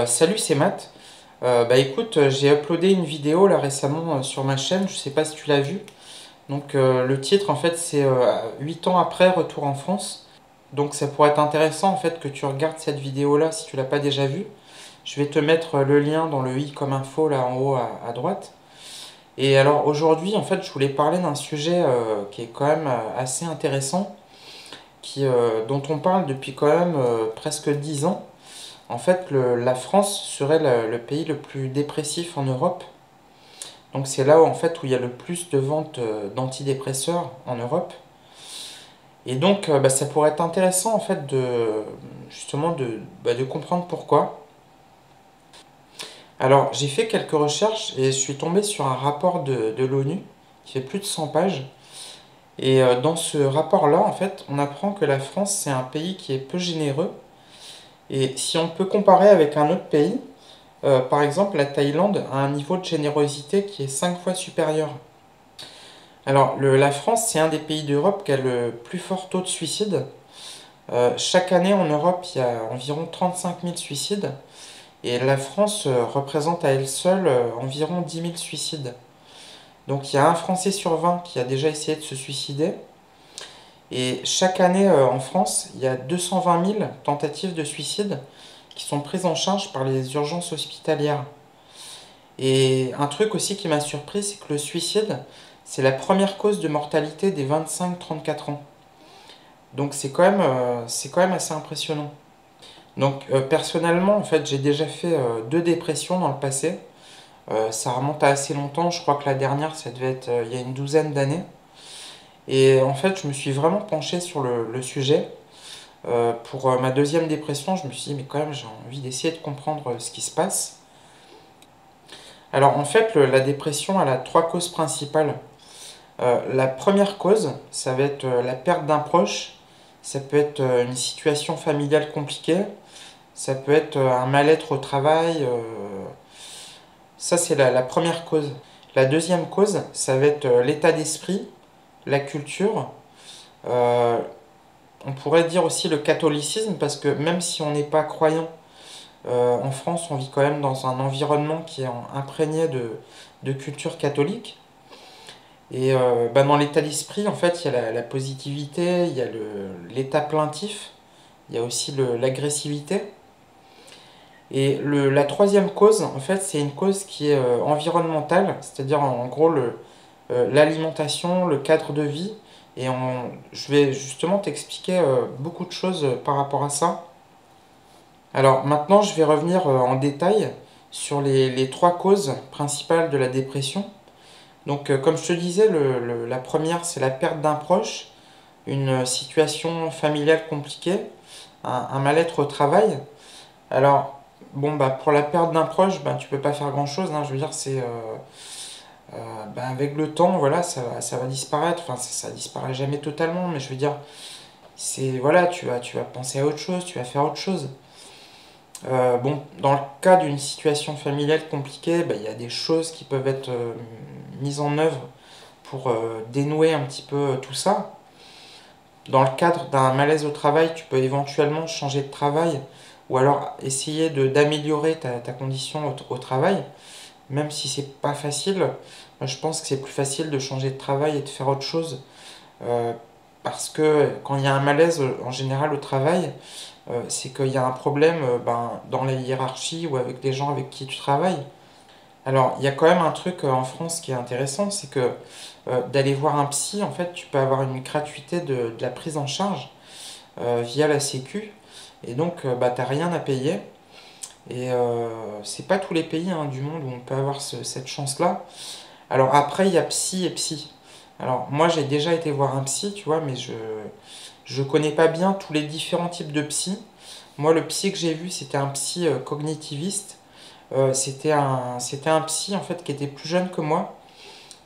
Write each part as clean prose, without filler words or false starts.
Salut, c'est Matt. Écoute, j'ai uploadé une vidéo là récemment sur ma chaîne, je sais pas si tu l'as vue. Donc le titre en fait c'est 8 ans après retour en France. Donc ça pourrait être intéressant en fait que tu regardes cette vidéo là si tu l'as pas déjà vue. Je vais te mettre le lien dans le i comme info là en haut à droite. Et alors aujourd'hui en fait je voulais parler d'un sujet qui est quand même assez intéressant, dont on parle depuis quand même presque 10 ans. En fait, la France serait le pays le plus dépressif en Europe. Donc c'est là où, en fait, où il y a le plus de ventes d'antidépresseurs en Europe. Et donc ça pourrait être intéressant en fait justement de comprendre pourquoi. Alors j'ai fait quelques recherches et je suis tombé sur un rapport de l'ONU qui fait plus de 100 pages. Et dans ce rapport-là, en fait, on apprend que la France, c'est un pays qui est peu généreux. Et si on peut comparer avec un autre pays, par exemple, la Thaïlande a un niveau de générosité qui est 5 fois supérieur. Alors, la France, c'est un des pays d'Europe qui a le plus fort taux de suicide. Chaque année en Europe, il y a environ 35 000 suicides. Et la France représente à elle seule environ 10 000 suicides. Donc il y a un Français sur 20 qui a déjà essayé de se suicider. Et chaque année en France, il y a 220 000 tentatives de suicide qui sont prises en charge par les urgences hospitalières. Et un truc aussi qui m'a surpris, c'est que le suicide, c'est la première cause de mortalité des 25-34 ans. Donc c'est quand même assez impressionnant. Donc personnellement, en fait, j'ai déjà fait 2 dépressions dans le passé. Ça remonte à assez longtemps, je crois que la dernière, ça devait être il y a une douzaine d'années. Et en fait, je me suis vraiment penché sur le sujet. Pour ma deuxième dépression, je me suis dit, mais quand même, j'ai envie d'essayer de comprendre ce qui se passe. Alors en fait, la dépression, elle a 3 causes principales. La première cause, ça va être la perte d'un proche, ça peut être une situation familiale compliquée, ça peut être un mal-être au travail. Ça, c'est la première cause. La deuxième cause, ça va être l'état d'esprit, la culture. Euh, on pourrait dire aussi le catholicisme, parce que même si on n'est pas croyant, en France, on vit quand même dans un environnement qui est imprégné de culture catholique. Et dans l'état d'esprit, en fait, il y a la positivité, il y a l'état plaintif, il y a aussi l'agressivité. Et la troisième cause, en fait, c'est une cause qui est environnementale, c'est-à-dire en gros l'alimentation, le cadre de vie. Et je vais justement t'expliquer beaucoup de choses par rapport à ça. Alors maintenant, je vais revenir en détail sur les 3 causes principales de la dépression. Donc, comme je te disais, la première, c'est la perte d'un proche, une situation familiale compliquée, un mal-être au travail. Alors, bon, pour la perte d'un proche, tu peux pas faire grand-chose, hein. Je veux dire, avec le temps, voilà, ça va disparaître. Enfin, ça disparaît jamais totalement, mais je veux dire, voilà, tu vas penser à autre chose, tu vas faire autre chose. Dans le cas d'une situation familiale compliquée, il y a des choses qui peuvent être mises en œuvre pour dénouer un petit peu tout ça. Dans le cadre d'un malaise au travail, tu peux éventuellement changer de travail ou alors essayer d'améliorer ta condition au travail, même si c'est pas facile. Moi, je pense que c'est plus facile de changer de travail et de faire autre chose, euh, parce que quand il y a un malaise en général au travail, c'est qu'il y a un problème dans la hiérarchie ou avec les gens avec qui tu travailles. Alors, il y a quand même un truc en France qui est intéressant, c'est que d'aller voir un psy, en fait, tu peux avoir une gratuité de la prise en charge via la Sécu, et donc t'as rien à payer. Et c'est pas tous les pays du monde où on peut avoir cette chance-là. Alors après, il y a psy et psy. Alors moi, j'ai déjà été voir un psy, tu vois, mais je connais pas bien tous les différents types de psy. Moi, le psy que j'ai vu, c'était un psy cognitiviste. C'était un psy en fait qui était plus jeune que moi.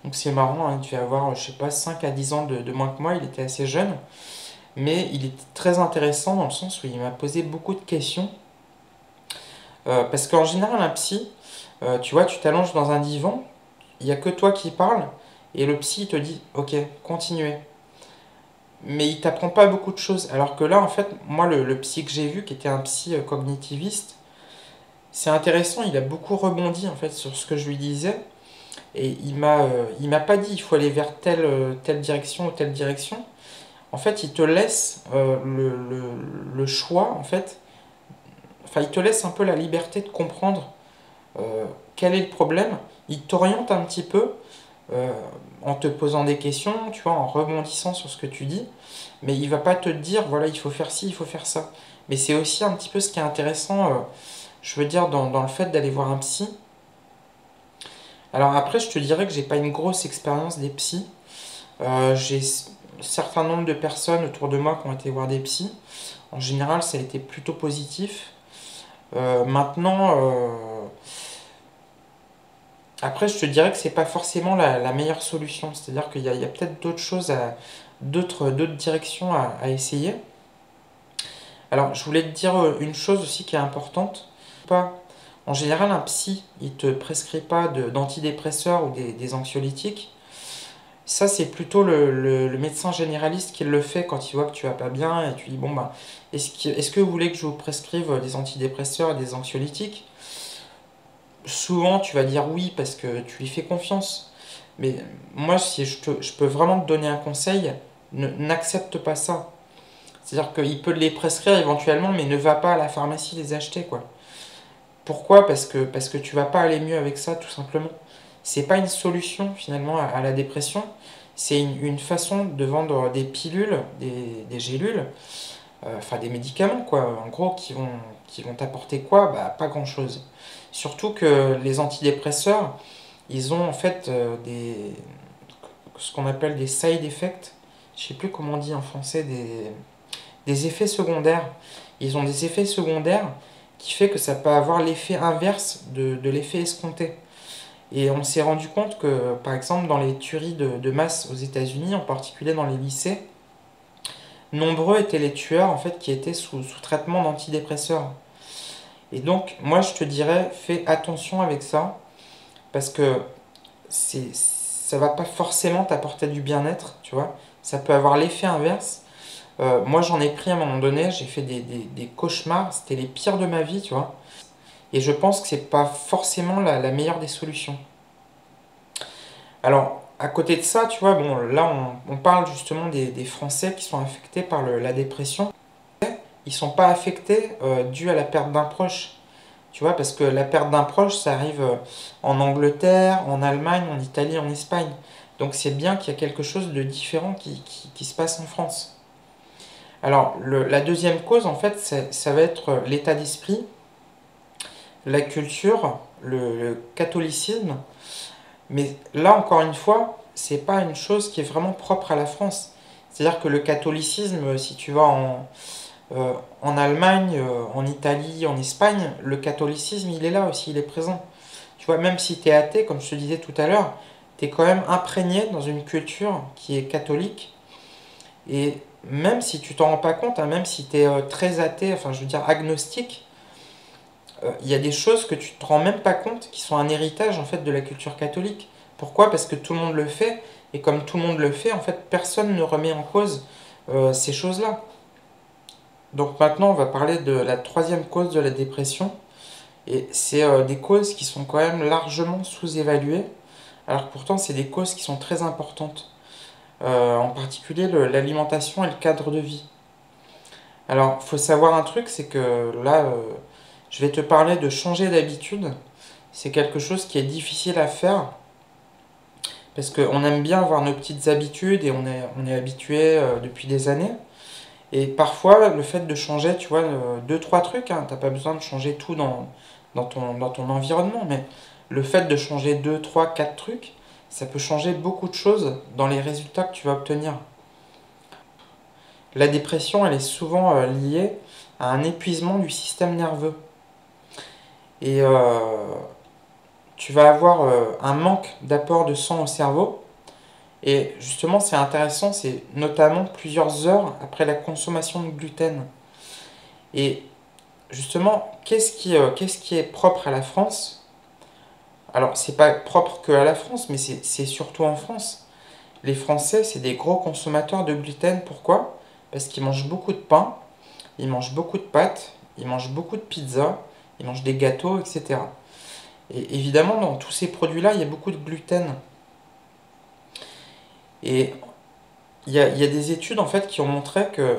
Donc c'est marrant, hein, il devait avoir, je sais pas, 5 à 10 ans de moins que moi, il était assez jeune. Mais il était très intéressant dans le sens où il m'a posé beaucoup de questions. Parce qu'en général, un psy, tu vois, tu t'allonges dans un divan, il n'y a que toi qui parles, et le psy te dit, ok, continuez. Mais il t'apprend pas beaucoup de choses. Alors que là, en fait, moi, le psy que j'ai vu, qui était un psy cognitiviste, c'est intéressant, il a beaucoup rebondi en fait sur ce que je lui disais. Et il m'a pas dit il faut aller vers telle direction ou telle direction. En fait, il te laisse le choix, en fait. Enfin, il te laisse un peu la liberté de comprendre quel est le problème. Il t'oriente un petit peu euh, en te posant des questions, tu vois, en rebondissant sur ce que tu dis. Mais il va pas te dire, voilà, il faut faire ci, il faut faire ça. Mais c'est aussi un petit peu ce qui est intéressant, je veux dire, dans le fait d'aller voir un psy. Alors après, je te dirais que j'ai pas une grosse expérience des psys. J'ai un certain nombre de personnes autour de moi qui ont été voir des psys. En général, ça a été plutôt positif. Maintenant, après, je te dirais que c'est pas forcément la meilleure solution. C'est-à-dire qu'il y a peut-être d'autres choses, d'autres directions à essayer. Alors, je voulais te dire une chose aussi qui est importante. Pas, en général, un psy, il te prescrit pas d'antidépresseurs ou des anxiolytiques. Ça, c'est plutôt le médecin généraliste qui le fait quand il voit que tu vas pas bien et tu dis, bon, bah, est-ce que vous voulez que je vous prescrive des antidépresseurs et des anxiolytiques? Souvent, tu vas dire oui parce que tu lui fais confiance. Mais moi, si je peux vraiment te donner un conseil, n'accepte pas ça. C'est-à-dire qu'il peut les prescrire éventuellement, mais ne va pas à la pharmacie les acheter, quoi. Pourquoi? Parce que tu vas pas aller mieux avec ça, tout simplement. C'est pas une solution, finalement, à la dépression. C'est une façon de vendre des pilules, des gélules, enfin des médicaments, quoi. En gros, qui vont t'apporter quoi? Bah, pas grand-chose. Surtout que les antidépresseurs, ils ont en fait ce qu'on appelle des side effects. Je sais plus comment on dit en français, des effets secondaires. Ils ont des effets secondaires qui fait que ça peut avoir l'effet inverse de l'effet escompté. Et on s'est rendu compte que, par exemple, dans les tueries de masse aux États-Unis, en particulier dans les lycées, nombreux étaient les tueurs en fait qui étaient sous traitement d'antidépresseurs. Et donc, moi, je te dirais, fais attention avec ça, parce que ça va pas forcément t'apporter du bien-être, tu vois. Ça peut avoir l'effet inverse. Moi, j'en ai pris à un moment donné, j'ai fait des cauchemars, c'était les pires de ma vie, tu vois. Et je pense que c'est pas forcément la meilleure des solutions. Alors, à côté de ça, tu vois, bon, là, on parle justement des Français qui sont affectés par la dépression. Ils sont pas affectés dû à la perte d'un proche. Tu vois, parce que la perte d'un proche, ça arrive en Angleterre, en Allemagne, en Italie, en Espagne. Donc c'est bien qu'il y a quelque chose de différent qui se passe en France. Alors, la deuxième cause, en fait, ça va être l'état d'esprit, la culture, le catholicisme. Mais là, encore une fois, c'est pas une chose qui est vraiment propre à la France. C'est-à-dire que le catholicisme, si tu vas en Allemagne, en Italie, en Espagne, le catholicisme, il est là aussi, il est présent. Tu vois, même si tu es athée, comme je te disais tout à l'heure, tu es quand même imprégné dans une culture qui est catholique. Et même si tu t'en rends pas compte, hein, même si tu es très athée, enfin je veux dire agnostique, il y a des choses que tu te rends même pas compte qui sont un héritage en fait de la culture catholique. Pourquoi? Parce que tout le monde le fait, et comme tout le monde le fait, en fait, personne ne remet en cause ces choses-là. Donc maintenant, on va parler de la troisième cause de la dépression. Et c'est des causes qui sont quand même largement sous-évaluées, alors que pourtant c'est des causes qui sont très importantes. En particulier l'alimentation et le cadre de vie. Alors, il faut savoir un truc, c'est que là, je vais te parler de changer d'habitude. C'est quelque chose qui est difficile à faire, parce qu'on aime bien avoir nos petites habitudes et on est habitué depuis des années. Et parfois, le fait de changer, tu vois, deux, trois trucs, hein, t'as pas besoin de changer tout dans ton environnement, mais le fait de changer deux, trois, quatre trucs, ça peut changer beaucoup de choses dans les résultats que tu vas obtenir. La dépression, elle est souvent liée à un épuisement du système nerveux. Et tu vas avoir un manque d'apport de sang au cerveau. Et justement, c'est intéressant, c'est notamment plusieurs heures après la consommation de gluten. Et justement, qu'est-ce qui est propre à la France? Alors, c'est pas propre que à la France, mais c'est surtout en France. Les Français, c'est des gros consommateurs de gluten. Pourquoi? Parce qu'ils mangent beaucoup de pain, ils mangent beaucoup de pâtes, ils mangent beaucoup de pizza, ils mangent des gâteaux, etc. Et évidemment, dans tous ces produits-là, il y a beaucoup de gluten. Et il y a des études en fait qui ont montré que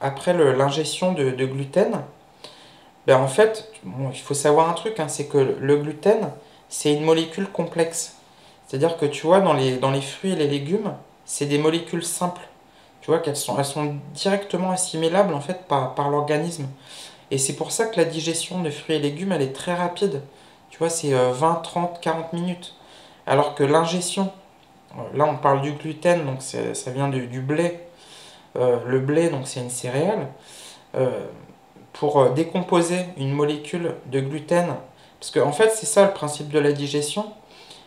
après l'ingestion de gluten, ben en fait, bon, il faut savoir un truc, hein, c'est que le gluten, c'est une molécule complexe. C'est-à-dire que tu vois, dans les fruits et les légumes, c'est des molécules simples. Tu vois elles sont directement assimilables en fait par l'organisme. Et c'est pour ça que la digestion de fruits et légumes, elle est très rapide. Tu vois, c'est 20, 30, 40 minutes. Alors que l'ingestion, là on parle du gluten, donc ça vient du blé. Le blé, donc c'est une céréale. Euh, pour décomposer une molécule de gluten, parce qu'en fait c'est ça le principe de la digestion,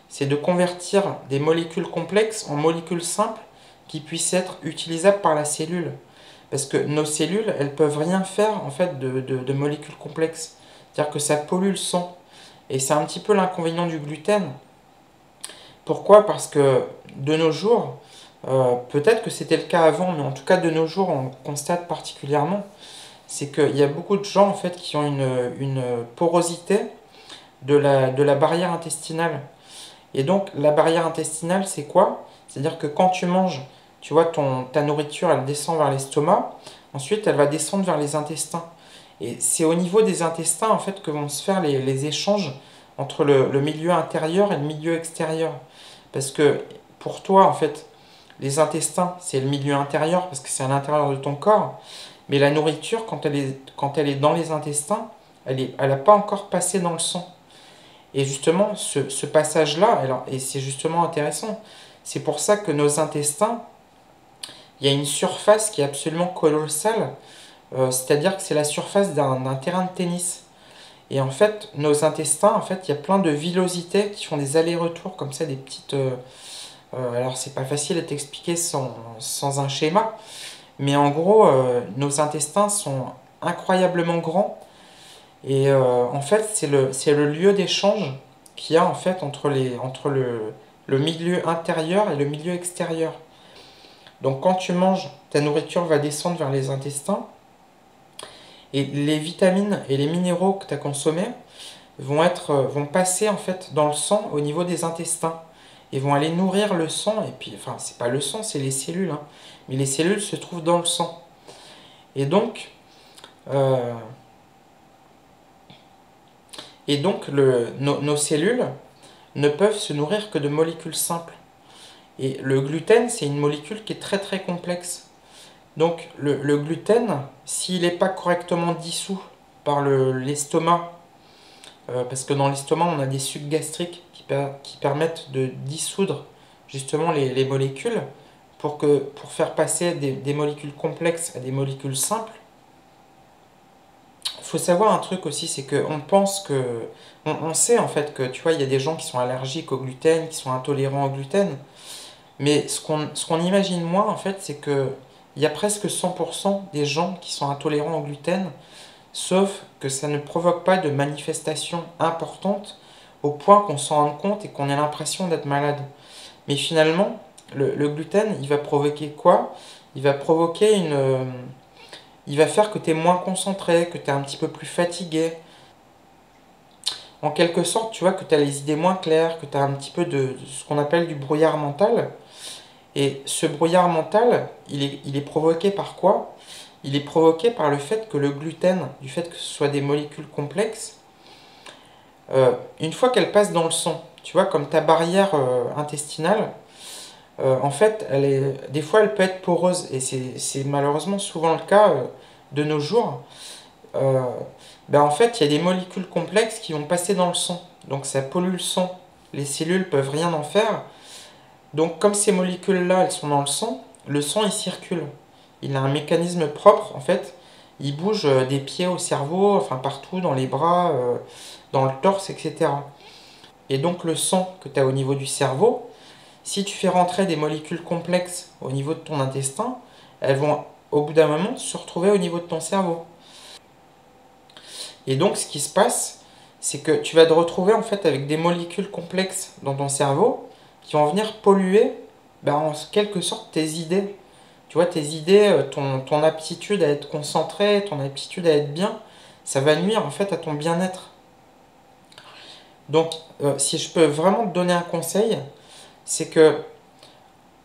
c'est de convertir des molécules complexes en molécules simples qui puissent être utilisables par la cellule. Parce que nos cellules, elles peuvent rien faire en fait de molécules complexes. C'est-à-dire que ça pollue le sang. Et c'est un petit peu l'inconvénient du gluten. Pourquoi? Parce que de nos jours, peut-être que c'était le cas avant, mais en tout cas de nos jours, on constate particulièrement, c'est qu'il y a beaucoup de gens en fait qui ont une porosité de la barrière intestinale. Et donc la barrière intestinale, c'est quoi? C'est-à-dire que quand tu manges, tu vois, ta nourriture, elle descend vers l'estomac, ensuite elle va descendre vers les intestins. Et c'est au niveau des intestins, en fait, que vont se faire les échanges entre le milieu intérieur et le milieu extérieur. Parce que pour toi, en fait, les intestins, c'est le milieu intérieur, parce que c'est à l'intérieur de ton corps. Mais la nourriture, quand elle est dans les intestins, elle n'a pas encore passé dans le sang. Et justement, ce passage-là, alors, et c'est justement intéressant, c'est pour ça que nos intestins, il y a une surface qui est absolument colossale, c'est-à-dire que c'est la surface d'un terrain de tennis. Et en fait, nos intestins, en fait, il y a plein de villosités qui font des allers-retours comme ça, des petites... alors, c'est pas facile à t'expliquer sans un schéma, mais en gros, nos intestins sont incroyablement grands. Et en fait, c'est le lieu d'échange qu'il y a en fait entre le milieu intérieur et le milieu extérieur. Donc quand tu manges, ta nourriture va descendre vers les intestins et les vitamines et les minéraux que tu as consommés vont passer en fait dans le sang au niveau des intestins et vont aller nourrir le sang. Et puis, enfin, c'est pas le sang, c'est les cellules, hein, mais les cellules se trouvent dans le sang. Et donc, euh, nos cellules ne peuvent se nourrir que de molécules simples. Et le gluten, c'est une molécule qui est très très complexe. Donc le gluten, s'il n'est pas correctement dissous par l'estomac, parce que dans l'estomac, on a des sucs gastriques qui permettent de dissoudre justement les molécules pour faire passer des molécules complexes à des molécules simples. Il faut savoir un truc aussi, c'est qu'on pense que... On sait en fait que, tu vois, il y a des gens qui sont allergiques au gluten, qui sont intolérants au gluten. Mais ce qu'on imagine moins, en fait, c'est que il y a presque 100% des gens qui sont intolérants au gluten, sauf que ça ne provoque pas de manifestations importantes au point qu'on s'en rende compte et qu'on ait l'impression d'être malade. Mais finalement, le gluten, il va provoquer quoi? Il va provoquer il va faire que tu es moins concentré, que tu es un petit peu plus fatigué. En quelque sorte, tu vois, que tu as les idées moins claires, que tu as un petit peu de ce qu'on appelle du brouillard mental. Et ce brouillard mental, il est provoqué par quoi? Il est provoqué par le fait que le gluten, du fait que ce soit des molécules complexes, une fois qu'elles passent dans le sang, tu vois, comme ta barrière intestinale, en fait, des fois, elle peut être poreuse. Et c'est malheureusement souvent le cas de nos jours. Euh, en fait, il y a des molécules complexes qui vont passer dans le sang. Donc ça pollue le sang. Les cellules peuvent rien en faire. Donc comme ces molécules-là, elles sont dans le sang, il circule. Il a un mécanisme propre, en fait. Il bouge des pieds au cerveau, enfin partout, dans les bras, dans le torse, etc. Et donc le sang que tu as au niveau du cerveau, si tu fais rentrer des molécules complexes au niveau de ton intestin, elles vont au bout d'un moment se retrouver au niveau de ton cerveau. Et donc ce qui se passe, c'est que tu vas te retrouver en fait avec des molécules complexes dans ton cerveau qui vont venir polluer en quelque sorte tes idées. Tu vois, tes idées, ton aptitude à être concentré, ton aptitude à être bien, ça va nuire en fait à ton bien-être. Donc, si je peux vraiment te donner un conseil, c'est que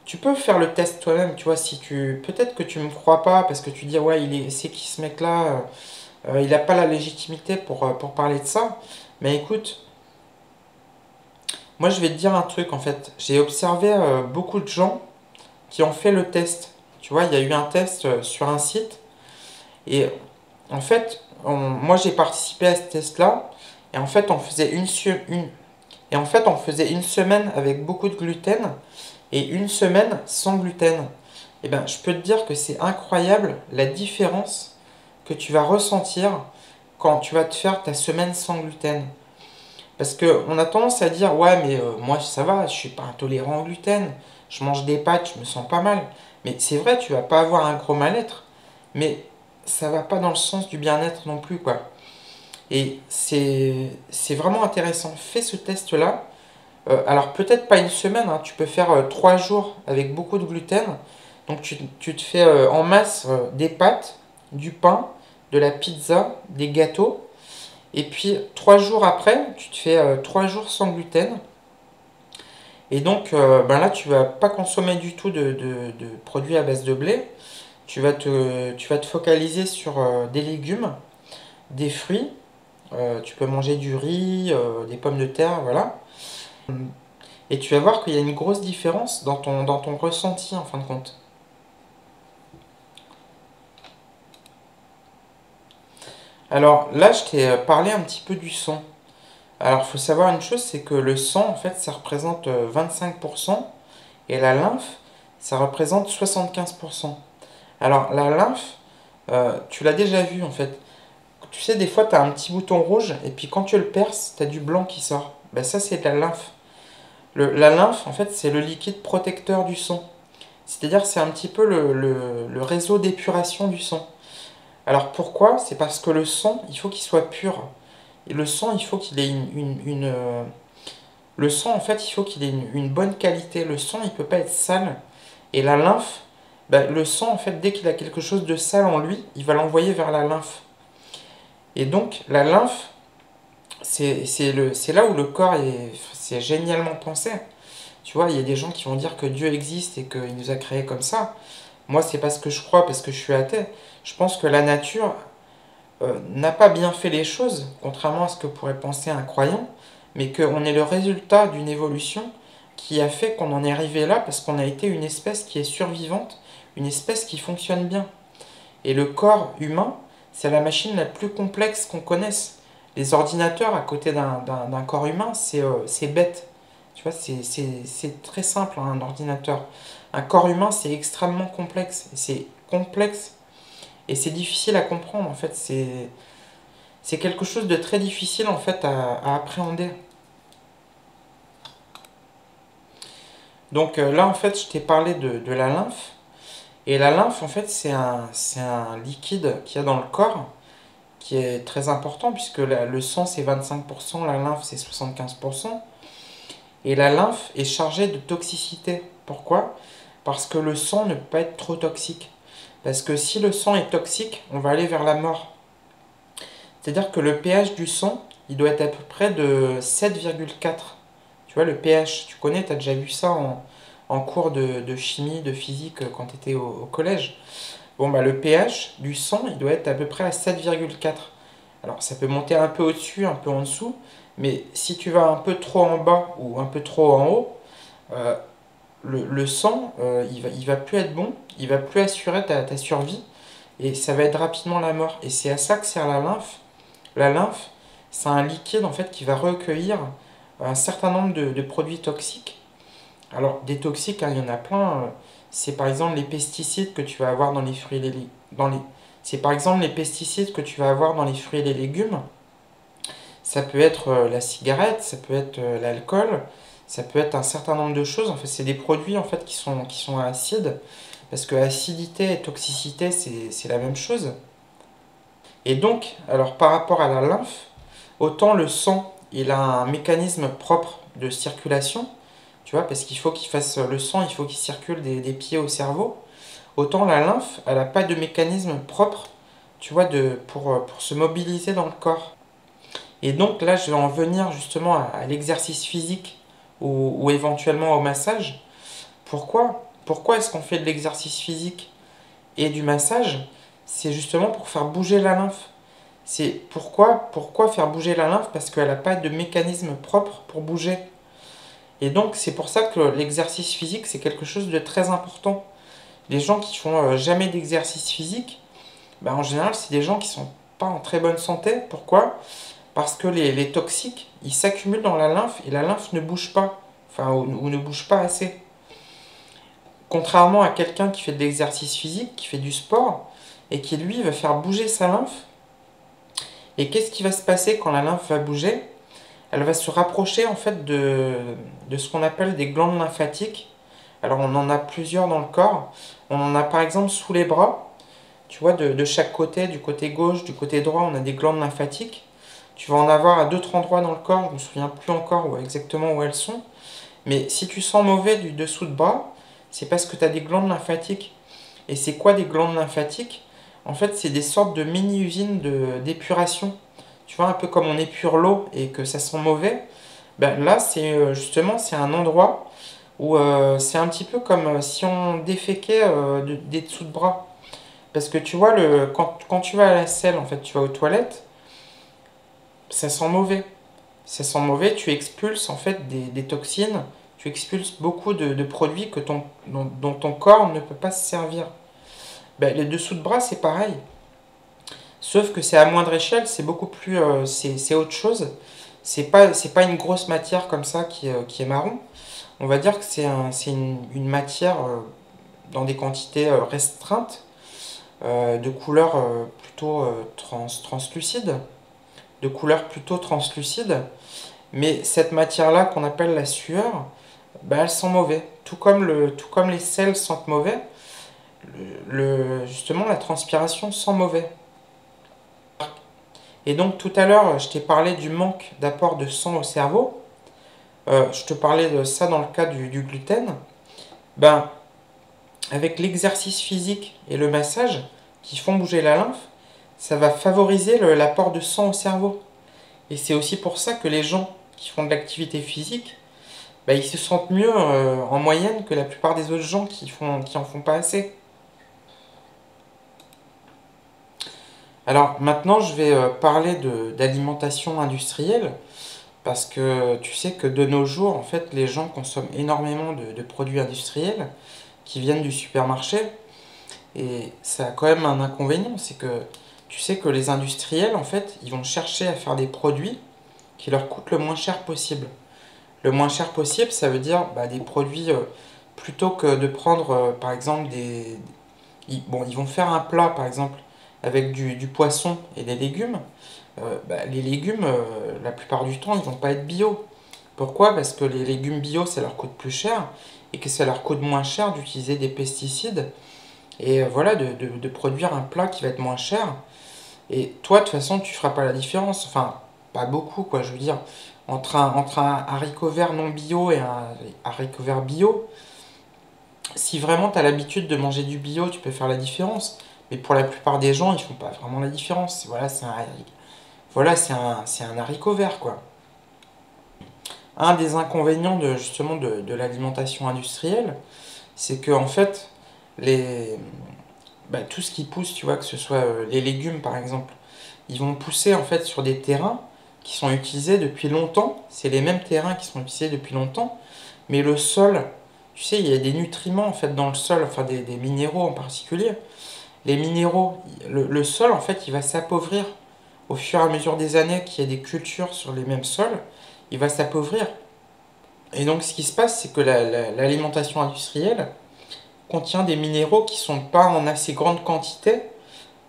tu peux faire le test toi-même, tu vois, si tu peut-être que tu me crois pas parce que tu dis ouais, c'est qui ce mec-là, il n'a pas la légitimité pour parler de ça. Mais écoute, moi je vais te dire un truc en fait. J'ai observé beaucoup de gens qui ont fait le test. Tu vois, il y a eu un test sur un site et en fait, moi j'ai participé à ce test-là et en fait on faisait une semaine avec beaucoup de gluten et une semaine sans gluten. Et ben, je peux te dire que c'est incroyable la différence que tu vas ressentir quand tu vas te faire ta semaine sans gluten. Parce qu'on a tendance à dire, ouais, mais moi ça va, je suis pas intolérant au gluten, je mange des pâtes, je me sens pas mal. Mais c'est vrai, tu vas pas avoir un gros mal-être, mais ça va pas dans le sens du bien-être non plus, quoi. Et c'est vraiment intéressant. Fais ce test-là. Alors peut-être pas une semaine, hein, tu peux faire 3 jours avec beaucoup de gluten. Donc tu te fais en masse des pâtes, du pain, de la pizza, des gâteaux. Et puis 3 jours après, tu te fais 3 jours sans gluten. Et donc ben là, tu vas pas consommer du tout de produits à base de blé. Tu vas te focaliser sur des légumes, des fruits. Tu peux manger du riz, des pommes de terre, voilà. Et tu vas voir qu'il y a une grosse différence dans ton ressenti en fin de compte. Alors là, je t'ai parlé un petit peu du son. Alors il faut savoir une chose, c'est que le sang, en fait, ça représente 25% et la lymphe, ça représente 75%. Alors la lymphe, tu l'as déjà vu en fait. Tu sais, des fois, tu as un petit bouton rouge et puis quand tu le perces, tu as du blanc qui sort. Ben, ça, c'est de la lymphe. La lymphe, en fait, c'est le liquide protecteur du sang. C'est-à-dire c'est un petit peu le réseau d'épuration du sang. Alors pourquoi? C'est parce que le sang, il faut qu'il soit pur. Et le sang, il faut qu'il ait le sang, en fait, il faut qu'il ait une bonne qualité. Le sang, il ne peut pas être sale. Et la lymphe, ben, le sang, en fait, dès qu'il a quelque chose de sale en lui, il va l'envoyer vers la lymphe. Et donc, la lymphe, c'est là où le corps c'est génialement pensé. Tu vois, il y a des gens qui vont dire que Dieu existe et qu'il nous a créés comme ça. Moi, c'est pas ce que je crois parce que je suis athée. Je pense que la nature n'a pas bien fait les choses, contrairement à ce que pourrait penser un croyant, mais qu'on est le résultat d'une évolution qui a fait qu'on en est arrivé là parce qu'on a été une espèce qui est survivante, une espèce qui fonctionne bien. Et le corps humain, c'est la machine la plus complexe qu'on connaisse. Les ordinateurs à côté d'un corps humain, c'est bête. Tu vois, c'est très simple, hein, un ordinateur. Un corps humain, c'est extrêmement complexe. C'est complexe et c'est difficile à comprendre. En fait, c'est quelque chose de très difficile en fait à appréhender. Donc là, en fait, je t'ai parlé de la lymphe. Et la lymphe, en fait, c'est un liquide qu'il y a dans le corps qui est très important puisque le sang c'est 25%, la lymphe c'est 75%. Et la lymphe est chargée de toxicité. Pourquoi? Parce que le sang ne peut pas être trop toxique. Parce que si le sang est toxique, on va aller vers la mort. C'est-à-dire que le pH du sang, il doit être à peu près de 7,4. Tu vois, le pH, tu connais, tu as déjà vu ça en cours de chimie, de physique quand tu étais au collège. Bon, bah, le pH du sang, il doit être à peu près à 7,4. Alors, ça peut monter un peu au-dessus, un peu en dessous, mais si tu vas un peu trop en bas ou un peu trop en haut, euh, le sang, il va plus être bon, il va plus assurer ta survie, et ça va être rapidement la mort. Et c'est à ça que sert la lymphe. La lymphe, c'est un liquide en fait qui va recueillir un certain nombre de produits toxiques. Alors, des toxiques, hein, il y en a plein. C'est par exemple les pesticides que tu vas avoir dans les fruits et les C'est par exemple les pesticides que tu vas avoir dans les fruits et les légumes. Ça peut être la cigarette, ça peut être l'alcool, ça peut être un certain nombre de choses. En fait, c'est des produits en fait qui sont acides parce que acidité et toxicité, c'est la même chose. Et donc, alors par rapport à la lymphe, autant le sang, il a un mécanisme propre de circulation, tu vois, parce qu'il faut qu'il fasse le sang, il faut qu'il circule des pieds au cerveau. Autant la lymphe, elle n'a pas de mécanisme propre, tu vois, pour se mobiliser dans le corps. Et donc là, je vais en venir justement à l'exercice physique ou éventuellement au massage. Pourquoi est-ce qu'on fait de l'exercice physique et du massage? C'est justement pour faire bouger la lymphe. Pourquoi faire bouger la lymphe? Parce qu'elle n'a pas de mécanisme propre pour bouger. Et donc c'est pour ça que l'exercice physique, c'est quelque chose de très important. Les gens qui font jamais d'exercice physique, ben, en général, c'est des gens qui sont pas en très bonne santé. Pourquoi? Parce que les toxiques, ils s'accumulent dans la lymphe et la lymphe ne bouge pas, enfin, ou ne bouge pas assez. Contrairement à quelqu'un qui fait de l'exercice physique, qui fait du sport, et qui lui va faire bouger sa lymphe. Et qu'est-ce qui va se passer quand la lymphe va bouger? Elle va se rapprocher en fait de ce qu'on appelle des glandes lymphatiques. Alors on en a plusieurs dans le corps. On en a par exemple sous les bras. Tu vois, de chaque côté, du côté gauche, du côté droit, on a des glandes lymphatiques. Tu vas en avoir à d'autres endroits dans le corps, je ne me souviens plus encore exactement où elles sont. Mais si tu sens mauvais du dessous de bras, c'est parce que tu as des glandes lymphatiques. Et c'est quoi des glandes lymphatiques? En fait, c'est des sortes de mini-usines d'épuration. Tu vois, un peu comme on épure l'eau et que ça sent mauvais. Ben là, justement, c'est un endroit où c'est un petit peu comme si on déféquait des dessous de bras. Parce que tu vois, quand tu vas à la selle, en fait, tu vas aux toilettes, ça sent mauvais. Ça sent mauvais, tu expulses en fait des toxines, tu expulses beaucoup de produits dont ton corps ne peut pas se servir. Ben, les dessous de bras, c'est pareil. Sauf que c'est à moindre échelle, c'est beaucoup plus. C'est autre chose. C'est pas une grosse matière comme ça qui est marron. On va dire que c'est une matière dans des quantités restreintes, de couleur plutôt translucide. De couleur plutôt translucide. Mais cette matière-là qu'on appelle la sueur, bah, elle sent mauvais. Tout comme les sels sentent mauvais, justement la transpiration sent mauvais. Et donc tout à l'heure, je t'ai parlé du manque d'apport de sang au cerveau. Je te parlais de ça dans le cas du gluten. Ben, avec l'exercice physique et le massage qui font bouger la lymphe, ça va favoriser l'apport de sang au cerveau. Et c'est aussi pour ça que les gens qui font de l'activité physique, bah, ils se sentent mieux en moyenne que la plupart des autres gens qui en font pas assez. Alors maintenant, je vais parler d'alimentation industrielle, parce que tu sais que de nos jours, en fait, les gens consomment énormément de produits industriels qui viennent du supermarché, et ça a quand même un inconvénient, c'est que tu sais que les industriels, en fait, ils vont chercher à faire des produits qui leur coûtent le moins cher possible. Le moins cher possible, ça veut dire bah, des produits, plutôt que de prendre par exemple ils vont faire un plat par exemple avec du poisson et des légumes. Bah, les légumes, la plupart du temps, ils vont pas être bio. Pourquoi? Parce que les légumes bio, ça leur coûte plus cher et que ça leur coûte moins cher d'utiliser des pesticides et voilà, de produire un plat qui va être moins cher. Et toi, de toute façon, tu feras pas la différence. Enfin, pas beaucoup, quoi, je veux dire. Entre un haricot vert non bio et un haricot vert bio, si vraiment tu as l'habitude de manger du bio, tu peux faire la différence. Mais pour la plupart des gens, ils font pas vraiment la différence. C'est un haricot vert, quoi. Un des inconvénients justement de l'alimentation industrielle, c'est que en fait, les, bah, tout ce qui pousse, tu vois, que ce soit les légumes par exemple, ils vont pousser en fait sur des terrains qui sont utilisés depuis longtemps. C'est les mêmes terrains qui sont utilisés depuis longtemps, mais le sol, tu sais, il y a des nutriments en fait dans le sol, enfin des minéraux en particulier. Les minéraux, le sol en fait, il va s'appauvrir au fur et à mesure des années qu'il y a des cultures sur les mêmes sols, il va s'appauvrir. Et donc ce qui se passe, c'est que l'alimentation industrielle contient des minéraux qui ne sont pas en assez grande quantité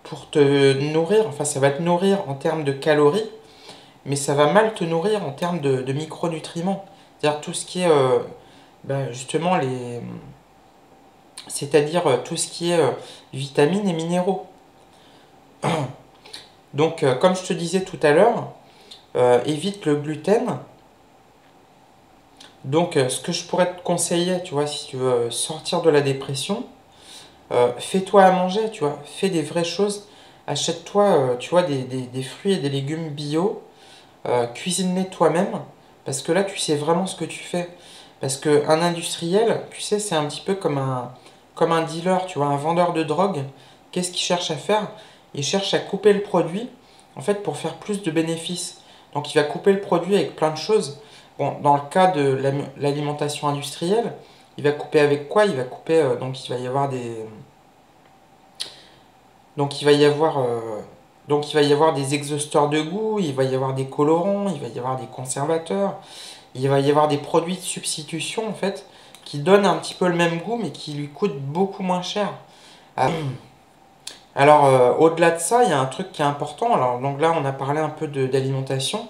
pour te nourrir. Enfin, ça va te nourrir en termes de calories, mais ça va mal te nourrir en termes de micronutriments. C'est-à-dire tout ce qui est justement c'est-à-dire tout ce qui est vitamines et minéraux. Donc, comme je te disais tout à l'heure, évite le gluten. Donc, ce que je pourrais te conseiller, tu vois, si tu veux sortir de la dépression, fais-toi à manger, tu vois, fais des vraies choses. achète-toi, tu vois, des fruits et des légumes bio, cuisine-les toi-même, parce que là, tu sais vraiment ce que tu fais. Parce qu'un industriel, tu sais, c'est un petit peu comme un dealer, tu vois, un vendeur de drogue. Qu'est-ce qu'il cherche à faire? Il cherche à couper le produit, en fait, pour faire plus de bénéfices. Donc, il va couper le produit avec plein de choses. Bon, dans le cas de l'alimentation industrielle, il va couper avec quoi? Il va couper, donc il va y avoir donc il va y avoir, donc il va y avoir des exhausteurs de goût, il va y avoir des colorants, il va y avoir des conservateurs, il va y avoir des produits de substitution en fait qui donnent un petit peu le même goût mais qui lui coûtent beaucoup moins cher. Alors au-delà de ça, il y a un truc qui est important. Alors donc là on a parlé un peu d'alimentation.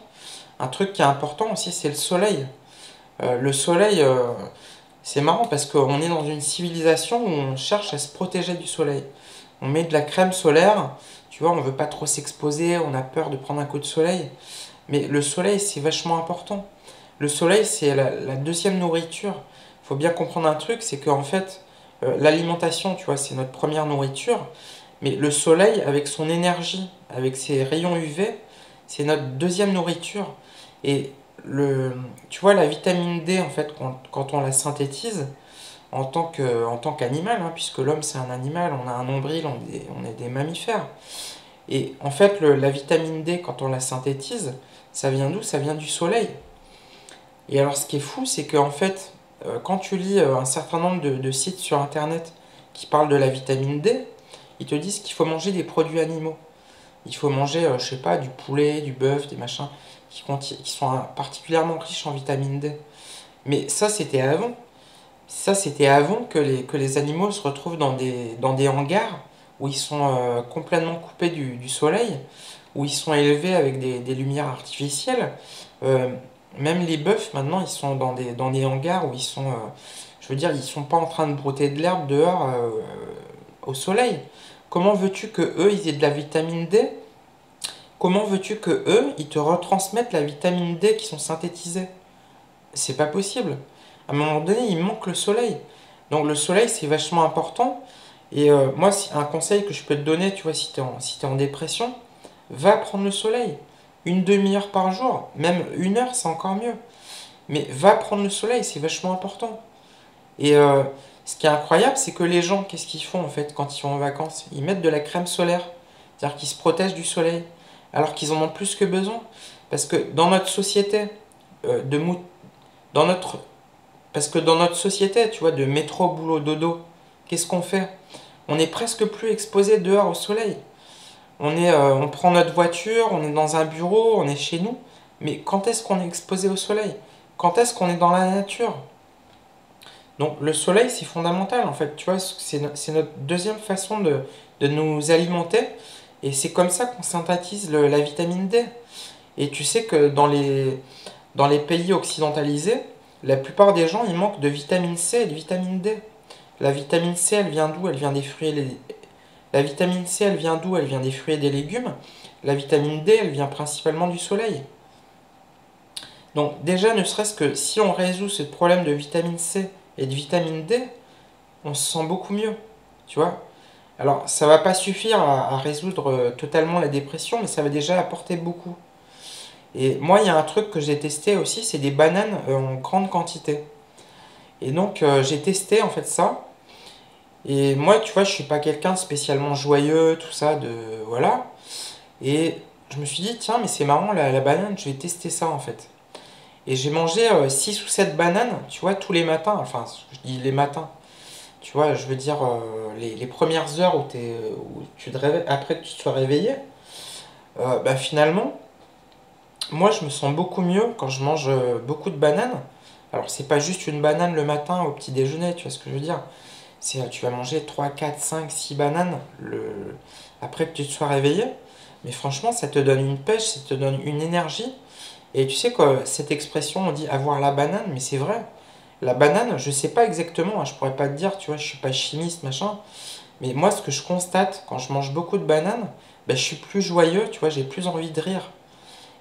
Un truc qui est important aussi c'est le soleil. Le soleil, c'est marrant parce qu'on est dans une civilisation où on cherche à se protéger du soleil. On met de la crème solaire, tu vois, on veut pas trop s'exposer, on a peur de prendre un coup de soleil. Mais le soleil, c'est vachement important. Le soleil, c'est la deuxième nourriture. Il faut bien comprendre un truc, c'est qu'en fait, l'alimentation, tu vois, c'est notre première nourriture. Mais le soleil, avec son énergie, avec ses rayons UV, c'est notre deuxième nourriture. Et tu vois, la vitamine D, en fait, quand on la synthétise, en tant qu'animal, hein, puisque l'homme c'est un animal, on a un nombril, on est des mammifères. Et en fait, la vitamine D, quand on la synthétise, ça vient d'où? Ça vient du soleil. Et alors ce qui est fou, c'est qu'en fait, quand tu lis un certain nombre de sites sur Internet qui parlent de la vitamine D, ils te disent qu'il faut manger des produits animaux. Il faut manger, je sais pas, du poulet, du bœuf, des machins qui sont particulièrement riches en vitamine D. Mais ça, c'était avant. Ça, c'était avant que les animaux se retrouvent dans des hangars où ils sont complètement coupés du soleil, où ils sont élevés avec des lumières artificielles. Euh, Même les bœufs, maintenant, ils sont dans des hangars où ils sont, je veux dire, ils sont pas en train de brouter de l'herbe dehors au soleil. Comment veux-tu que eux, ils aient de la vitamine D? Comment veux-tu que eux, ils te retransmettent la vitamine D qui sont synthétisées? C'est pas possible. À un moment donné, il manque le soleil. Donc le soleil, c'est vachement important. Et moi, un conseil que je peux te donner, tu vois, si t'es en dépression, va prendre le soleil. Une demi-heure par jour, même une heure, c'est encore mieux. Mais va prendre le soleil, c'est vachement important. Et ce qui est incroyable, c'est que les gens, qu'est-ce qu'ils font en fait quand ils vont en vacances? Ils mettent de la crème solaire. C'est-à-dire qu'ils se protègent du soleil. Alors qu'ils en ont plus que besoin. Parce que dans notre société, de mou dans notre parce que dans notre société, tu vois, de métro, boulot, dodo, qu'est-ce qu'on fait? On est presque plus exposé dehors au soleil. On prend notre voiture, on est dans un bureau, on est chez nous. Mais quand est-ce qu'on est exposé au soleil? Quand est-ce qu'on est dans la nature? Donc le soleil, c'est fondamental en fait. Tu vois, c'est notre deuxième façon de nous alimenter. Et c'est comme ça qu'on synthétise la vitamine D. Et tu sais que dans les pays occidentalisés, la plupart des gens, ils manquent de vitamine C et de vitamine D. La vitamine C, elle vient d'où? Elle vient des fruits et La vitamine C, elle vient d'où? Elle vient des fruits et des légumes. La vitamine D, elle vient principalement du soleil. Donc déjà, ne serait-ce que si on résout ce problème de vitamine C et de vitamine D, on se sent beaucoup mieux. Tu vois? Alors, ça va pas suffire à résoudre totalement la dépression, mais ça va déjà apporter beaucoup. Et moi, il y a un truc que j'ai testé aussi, c'est des bananes en grande quantité. Et donc, j'ai testé en fait ça. Et moi, tu vois, je suis pas quelqu'un de spécialement joyeux, tout ça, voilà. Et je me suis dit, tiens, mais c'est marrant, la banane, je vais tester ça en fait. Et j'ai mangé 6 ou 7 bananes, tu vois, tous les matins. Enfin, je dis les matins. Tu vois, je veux dire, les premières heures où tu te réveilles, après que tu te sois réveillé, bah finalement, moi, je me sens beaucoup mieux quand je mange beaucoup de bananes. Alors, c'est pas juste une banane le matin au petit déjeuner, tu vois ce que je veux dire? Tu vas manger 3 4 5 6 bananes après que tu te sois réveillé. Mais franchement, ça te donne une pêche, ça te donne une énergie. Et tu sais que cette expression, on dit avoir la banane, mais c'est vrai. La banane, je sais pas exactement, hein, je pourrais pas te dire, tu vois, je suis pas chimiste, machin. Mais moi, ce que je constate quand je mange beaucoup de bananes, ben, je suis plus joyeux, tu vois, j'ai plus envie de rire.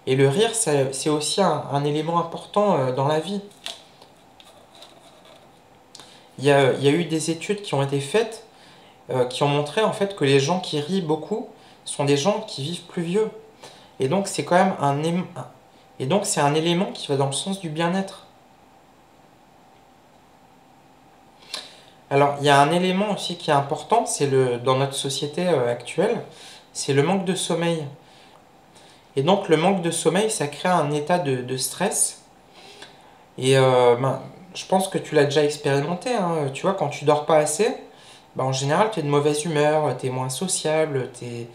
Et le rire, c'est aussi un élément important dans la vie. Il y a eu des études qui ont été faites qui ont montré en fait que les gens qui rient beaucoup, sont des gens qui vivent plus vieux. Et donc c'est quand même et donc c'est un élément qui va dans le sens du bien-être. Alors il y a un élément aussi qui est important, c'est dans notre société actuelle, c'est le manque de sommeil. Et donc le manque de sommeil, ça crée un état de stress. Et je pense que tu l'as déjà expérimenté, hein. Tu vois, quand tu dors pas assez, en général, tu es de mauvaise humeur, tu es moins sociable, tu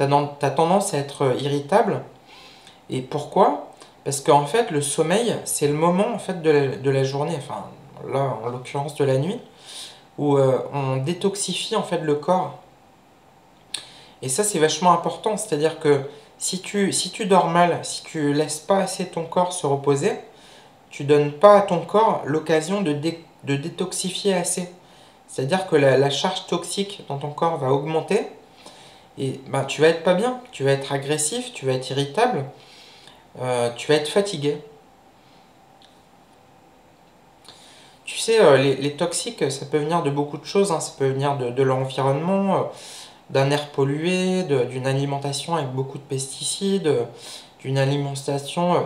as tendance à être irritable. Et pourquoi? Parce qu'en fait, le sommeil, c'est le moment en fait, de la journée, enfin là, en l'occurrence de la nuit, où on détoxifie en fait le corps. Et ça, c'est vachement important. C'est-à-dire que si tu dors mal, si tu laisses pas assez ton corps se reposer, tu donnes pas à ton corps l'occasion de détoxifier assez. C'est-à-dire que la charge toxique dans ton corps va augmenter et tu vas être pas bien, tu vas être agressif, tu vas être irritable, tu vas être fatigué. Tu sais, les toxiques, ça peut venir de beaucoup de choses, hein. Ça peut venir de l'environnement, d'un air pollué, d'une alimentation avec beaucoup de pesticides, d'une alimentation, euh,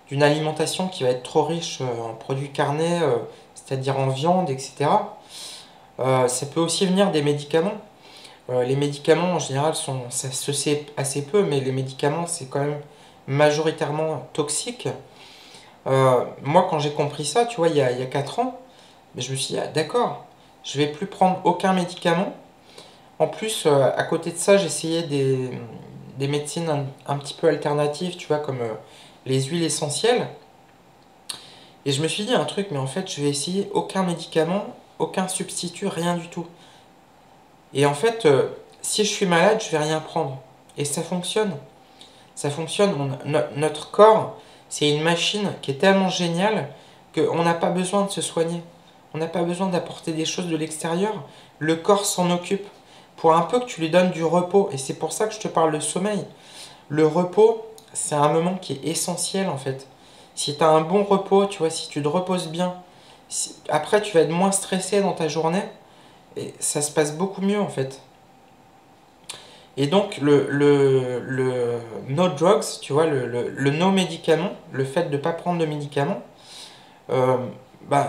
d'une alimentation qui va être trop riche en produits carnés, c'est-à-dire en viande, etc. Ça peut aussi venir des médicaments. Les médicaments en général ça se sait assez peu, mais les médicaments c'est quand même majoritairement toxique. Moi quand j'ai compris ça, tu vois, il y a 4 ans, mais je me suis dit, ah, d'accord, je vais plus prendre aucun médicament. En plus, à côté de ça, j'essayais des médecines un petit peu alternatives, tu vois, comme les huiles essentielles. Et je me suis dit un truc, mais en fait, je vais essayer aucun médicament, aucun substitut, rien du tout. Et en fait, si je suis malade, je vais rien prendre. Et ça fonctionne. Ça fonctionne. Notre corps, c'est une machine qui est tellement géniale qu'on n'a pas besoin de se soigner. On n'a pas besoin d'apporter des choses de l'extérieur. Le corps s'en occupe. Pour un peu que tu lui donnes du repos. Et c'est pour ça que je te parle de sommeil. Le repos, c'est un moment qui est essentiel en fait. Si tu as un bon repos, tu vois, si tu te reposes bien, après tu vas être moins stressé dans ta journée et ça se passe beaucoup mieux en fait. Et donc le no drugs, tu vois, le no médicament, le fait de ne pas prendre de médicaments, euh,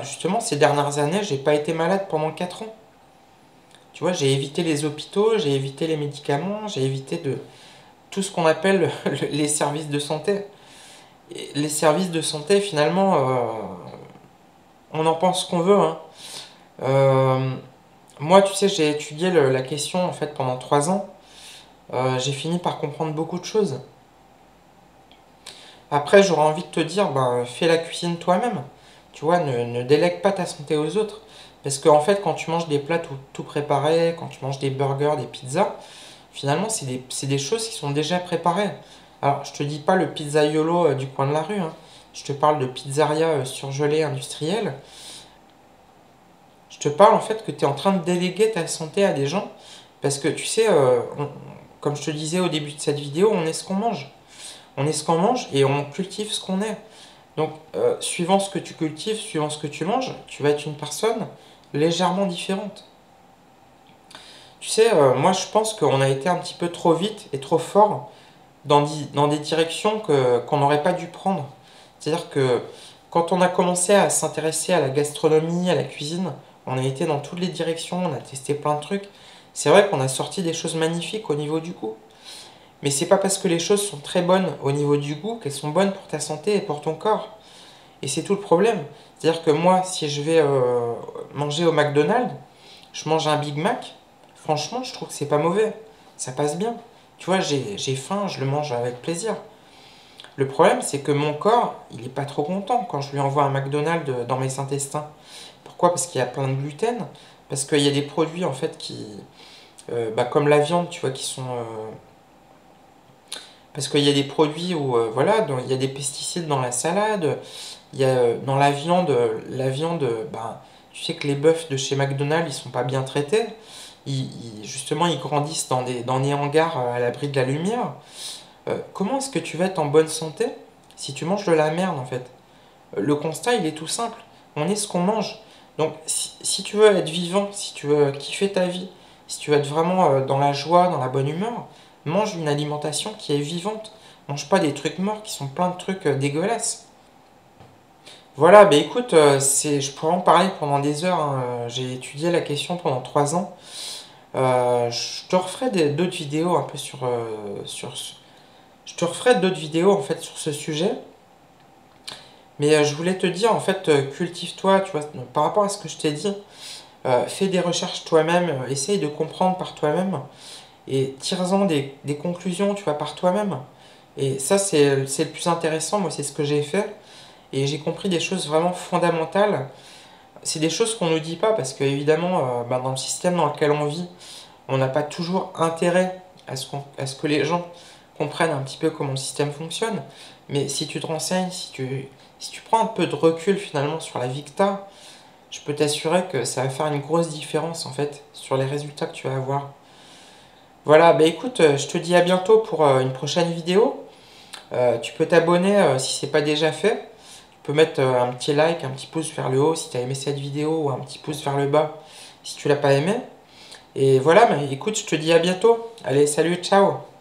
justement ces dernières années, j'ai pas été malade pendant 4 ans. Tu vois, j'ai évité les hôpitaux, j'ai évité les médicaments, j'ai évité tout ce qu'on appelle les services de santé. Et les services de santé, finalement, on en pense ce qu'on veut, hein. Euh, Moi, tu sais, j'ai étudié la question en fait pendant 3 ans. J'ai fini par comprendre beaucoup de choses. Après, j'aurais envie de te dire, fais la cuisine toi-même. Tu vois, ne délègue pas ta santé aux autres. Parce qu'en fait, quand tu manges des plats tout préparés, quand tu manges des burgers, des pizzas, finalement, c'est des choses qui sont déjà préparées. Alors, je te dis pas le pizzaiolo du coin de la rue, hein. Je te parle de pizzeria surgelée industrielle. Je te parle en fait que tu es en train de déléguer ta santé à des gens. Parce que tu sais, comme je te disais au début de cette vidéo, on est ce qu'on mange. On est ce qu'on mange et on cultive ce qu'on est. Donc, suivant ce que tu cultives, suivant ce que tu manges, tu vas être une personne légèrement différente. Tu sais, moi je pense qu'on a été un petit peu trop vite et trop fort dans des directions qu'on n'aurait pas dû prendre. C'est-à-dire que quand on a commencé à s'intéresser à la gastronomie, à la cuisine, on a été dans toutes les directions, on a testé plein de trucs. C'est vrai qu'on a sorti des choses magnifiques au niveau du goût. Mais c'est pas parce que les choses sont très bonnes au niveau du goût qu'elles sont bonnes pour ta santé et pour ton corps. Et c'est tout le problème. C'est-à-dire que moi, si je vais manger au McDonald's, je mange un Big Mac, franchement, je trouve que c'est pas mauvais. Ça passe bien. Tu vois, j'ai faim, je le mange avec plaisir. Le problème, c'est que mon corps, il est pas trop content quand je lui envoie un McDonald's dans mes intestins. Pourquoi? Parce qu'il y a plein de gluten. Parce qu'il y a des produits, en fait, comme la viande, tu vois, qui sont... parce qu'il y a des produits où, voilà, il y a des pesticides dans la salade, il y a dans la viande, tu sais que les bœufs de chez McDonald's, ils sont pas bien traités. Justement, ils grandissent dans des hangars à l'abri de la lumière. Comment est-ce que tu vas être en bonne santé si tu manges de la merde en fait? Le constat, il est tout simple. On est ce qu'on mange. Donc, si tu veux être vivant, si tu veux kiffer ta vie, si tu veux être vraiment dans la joie, dans la bonne humeur, mange une alimentation qui est vivante. Mange pas des trucs morts qui sont plein de trucs dégueulasses. Voilà, bah écoute, je pourrais en parler pendant des heures, hein. J'ai étudié la question pendant 3 ans. Je te referai d'autres vidéos un peu je te referai d'autres vidéos en fait sur ce sujet. Mais je voulais te dire en fait, cultive-toi, tu vois, par rapport à ce que je t'ai dit. Fais des recherches toi-même, essaye de comprendre par toi-même et tire-en des conclusions, tu vois, par toi-même. Et ça, c'est le plus intéressant. Moi, c'est ce que j'ai fait. Et j'ai compris des choses vraiment fondamentales. C'est des choses qu'on ne nous dit pas parce qu'évidemment, dans le système dans lequel on vit, on n'a pas toujours intérêt à ce que les gens comprennent un petit peu comment le système fonctionne. Mais si tu te renseignes, si tu prends un peu de recul finalement sur la vie que tu as, je peux t'assurer que ça va faire une grosse différence en fait sur les résultats que tu vas avoir. Voilà, bah écoute, je te dis à bientôt pour une prochaine vidéo. Tu peux t'abonner si c'est pas déjà fait. Tu peux mettre un petit like, un petit pouce vers le haut si tu as aimé cette vidéo ou un petit pouce vers le bas si tu l'as pas aimé. Et voilà, bah écoute, je te dis à bientôt. Allez, salut, ciao!